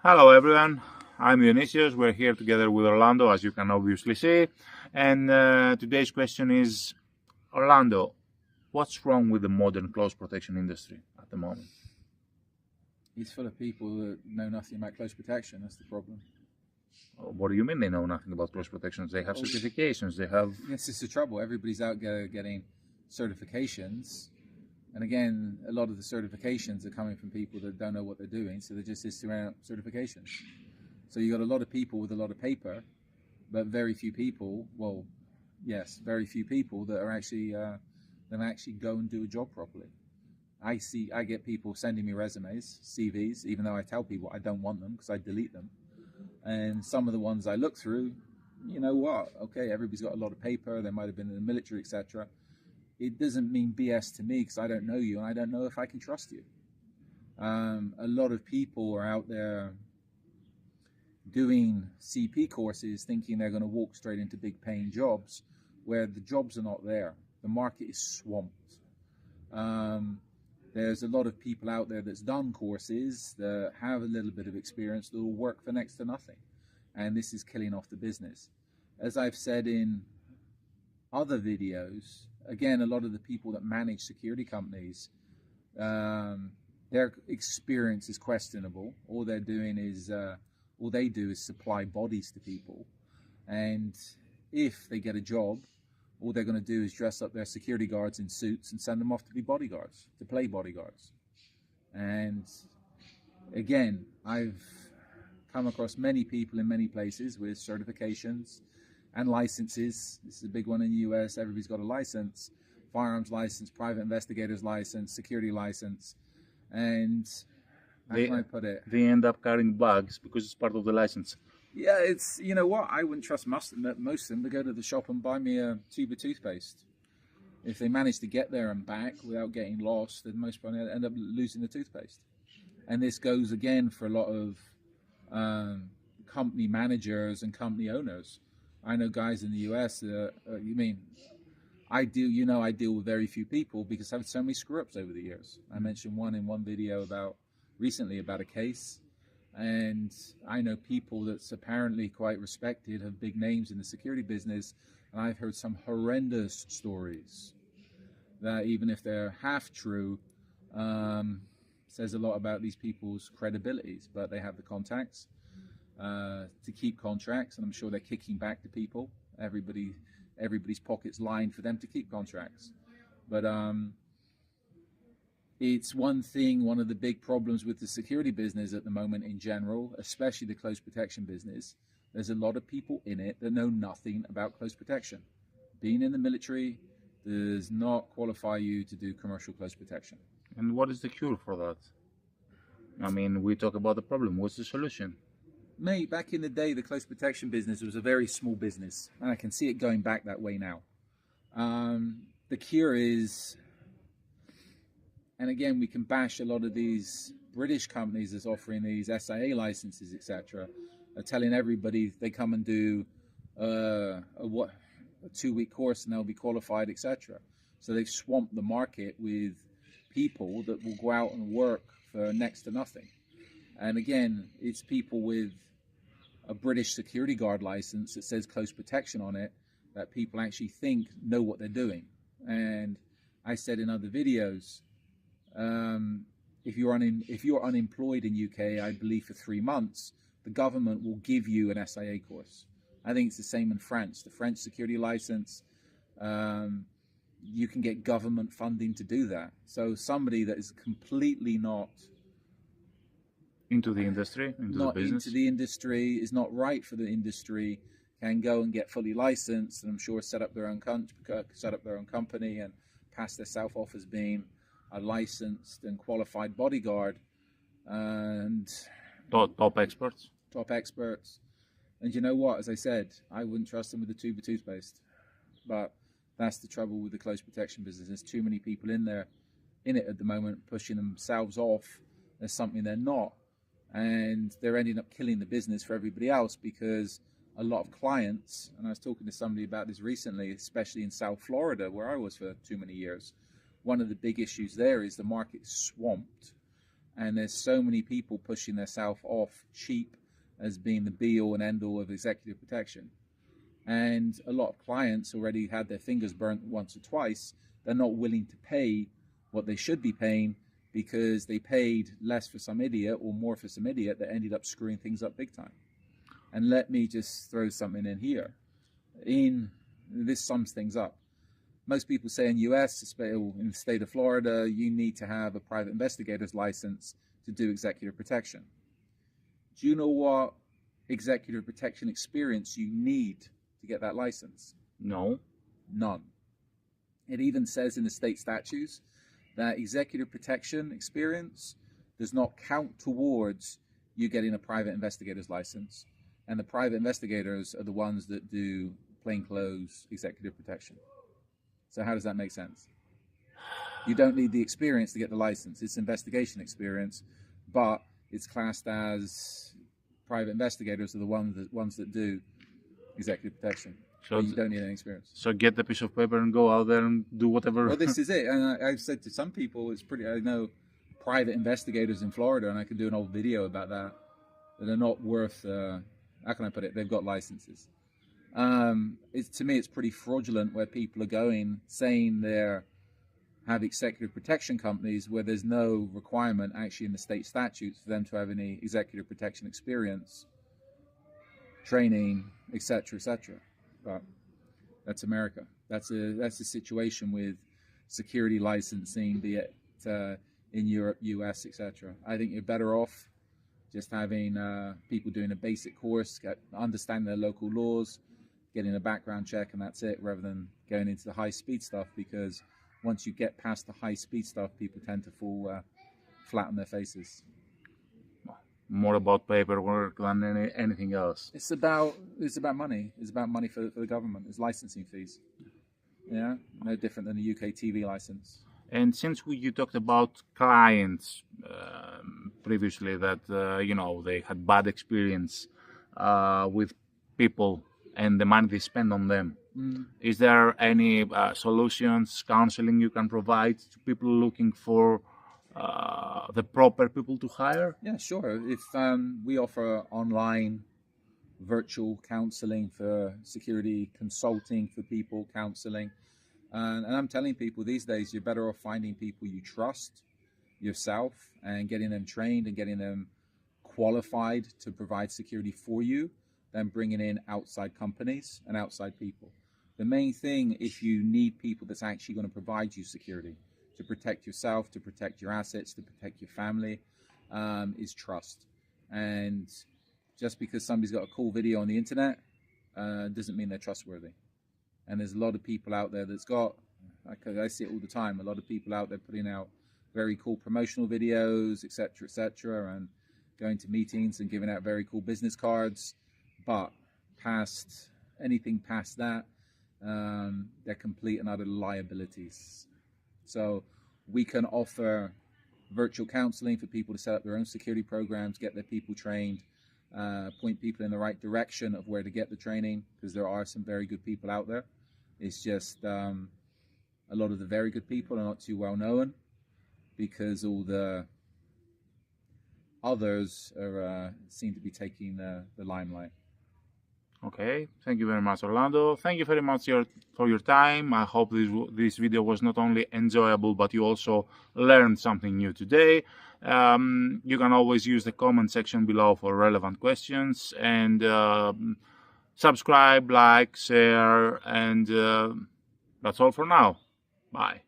Hello everyone, I'm Dionysius. We're here together with Orlando, as you can obviously see. And today's question is, Orlando, what's wrong with the modern close protection industry at the moment? It's full of people that know nothing about close protection. That's the problem. What do you mean they know nothing about close protections? They have certifications, they have... This is the trouble. Everybody's out getting certifications. And again, a lot of the certifications are coming from people that don't know what they're doing. So they're just issuing out certifications. So you got a lot of people with a lot of paper, but very few people, very few people that are actually, that actually go and do a job properly. I get people sending me resumes, CVs, even though I tell people I don't want them because I delete them. And some of the ones I look through, you know what? Okay, everybody's got a lot of paper. They might have been in the military, etc. It doesn't mean BS to me because I don't know you and I don't know if I can trust you. A lot of people are out there doing CP courses thinking they're going to walk straight into big paying jobs where the jobs are not there. The market is swamped. There's a lot of people out there that's done courses that have a little bit of experience that will work for next to nothing. And this is killing off the business. As I've said in other videos, again, a lot of the people that manage security companies, their experience is questionable. All they do is supply bodies to people. And if they get a job, all they're going to do is dress up their security guards in suits and send them off to be bodyguards, to play bodyguards. And again, I've come across many people in many places with certifications and licenses. This is a big one in the US. Everybody's got a license, firearms license, private investigator's license, security license. And how can I put it? They end up carrying bags because it's part of the license. Yeah, it's, you know what, I wouldn't trust most of them to go to the shop and buy me a tube of toothpaste. If they manage to get there and back without getting lost, then most probably end up losing the toothpaste. And this goes again for a lot of company managers and company owners. I know guys in the US, I deal with very few people because I've had so many screw-ups over the years. I mentioned one in one video recently about a case. And I know people that's apparently quite respected, have big names in the security business, and I've heard some horrendous stories that even if they're half true, says a lot about these people's credibilities. But they have the contacts to keep contracts, and I'm sure they're kicking back to people. Everybody's pockets lined for them to keep contracts. But it's one of the big problems with the security business at the moment in general, especially the close protection business. There's a lot of people in it that know nothing about close protection. Being in the military does not qualify you to do commercial close protection. And what is the cure for that? I mean, we talk about the problem. What's the solution? Mate, back in the day, the close protection business was a very small business, and I can see it going back that way now. The cure is... And again, we can bash a lot of these British companies that's offering these SIA licenses, etc. Are telling everybody they come and do a 2-week course and they'll be qualified, etc. So they've swamped the market with people that will go out and work for next to nothing. And again, it's people with a British security guard license that says close protection on it that people actually think know what they're doing. And I said in other videos, if you're unemployed in UK, I believe for 3 months, the government will give you an SIA course. I think it's the same in France. The French security license, you can get government funding to do that. So somebody that is completely not into the industry, into the industry, is not right for the industry, can go and get fully licensed, and I'm sure set up their own company and pass themselves off as being a licensed and qualified bodyguard and top experts. And you know what, as I said, I wouldn't trust them with a tube of toothpaste. But that's the trouble with the close protection business. There's too many people in it at the moment pushing themselves off as something they're not, and they're ending up killing the business for everybody else because a lot of clients, and I was talking to somebody about this recently, especially in South Florida where I was for too many years, one of the big issues there is the market is swamped And there's so many people pushing themselves off cheap as being the be-all and end-all of executive protection. And a lot of clients already had their fingers burnt once or twice. They're not willing to pay what they should be paying because they paid less for some idiot or more for some idiot that ended up screwing things up big time. And let me just throw something in here. This sums things up. Most people say in US, in the state of Florida, you need to have a private investigator's license to do executive protection. Do you know what executive protection experience you need to get that license? No. None. It even says in the state statutes that executive protection experience does not count towards you getting a private investigator's license. And the private investigators are the ones that do plainclothes executive protection. So how does that make sense? You don't need the experience to get the license. It's investigation experience, but it's classed as private investigators are the ones that do executive protection. So you don't need any experience. So get the piece of paper and go out there and do whatever. Well, this is it. And I've said to some people, I know private investigators in Florida, and I could do an old video about that are not worth, how can I put it? They've got licenses. To me, it's pretty fraudulent where people are going saying they have executive protection companies where there's no requirement actually in the state statutes for them to have any executive protection experience, training, etc., etc. But that's America. That's a situation with security licensing, be it in Europe, US, etc. I think you're better off just having people doing a basic course, understanding their local laws, getting a background check, and that's it, rather than going into the high-speed stuff, because once you get past the high-speed stuff, people tend to fall flat on their faces. More about paperwork than anything else. It's about money. It's about money for the government. It's licensing fees. Yeah, no different than a UK TV license. And since you talked about clients previously that they had bad experience with people and the money they spend on them, is there any solutions, counseling you can provide to people looking for the proper people to hire? Yeah, sure. If we offer online virtual counseling for security, consulting for people, counseling. And I'm telling people these days, you're better off finding people you trust yourself and getting them trained and getting them qualified to provide security for you than bringing in outside companies and outside people. The main thing, if you need people that's actually going to provide you security, to protect yourself, to protect your assets, to protect your family, is trust. And just because somebody's got a cool video on the internet doesn't mean they're trustworthy. And there's a lot of people out there that's got, I see it all the time, a lot of people out there putting out very cool promotional videos, etc., and going to meetings and giving out very cool business cards. But anything past that, they're complete and utter liabilities. So we can offer virtual counseling for people to set up their own security programs, get their people trained, point people in the right direction of where to get the training, because there are some very good people out there. It's just a lot of the very good people are not too well known because all the others seem to be taking the limelight. Okay, thank you very much, Orlando. Thank you very much for your time. I hope this video was not only enjoyable, but you also learned something new today. You can always use the comment section below for relevant questions, and subscribe, like, share, and that's all for now. Bye.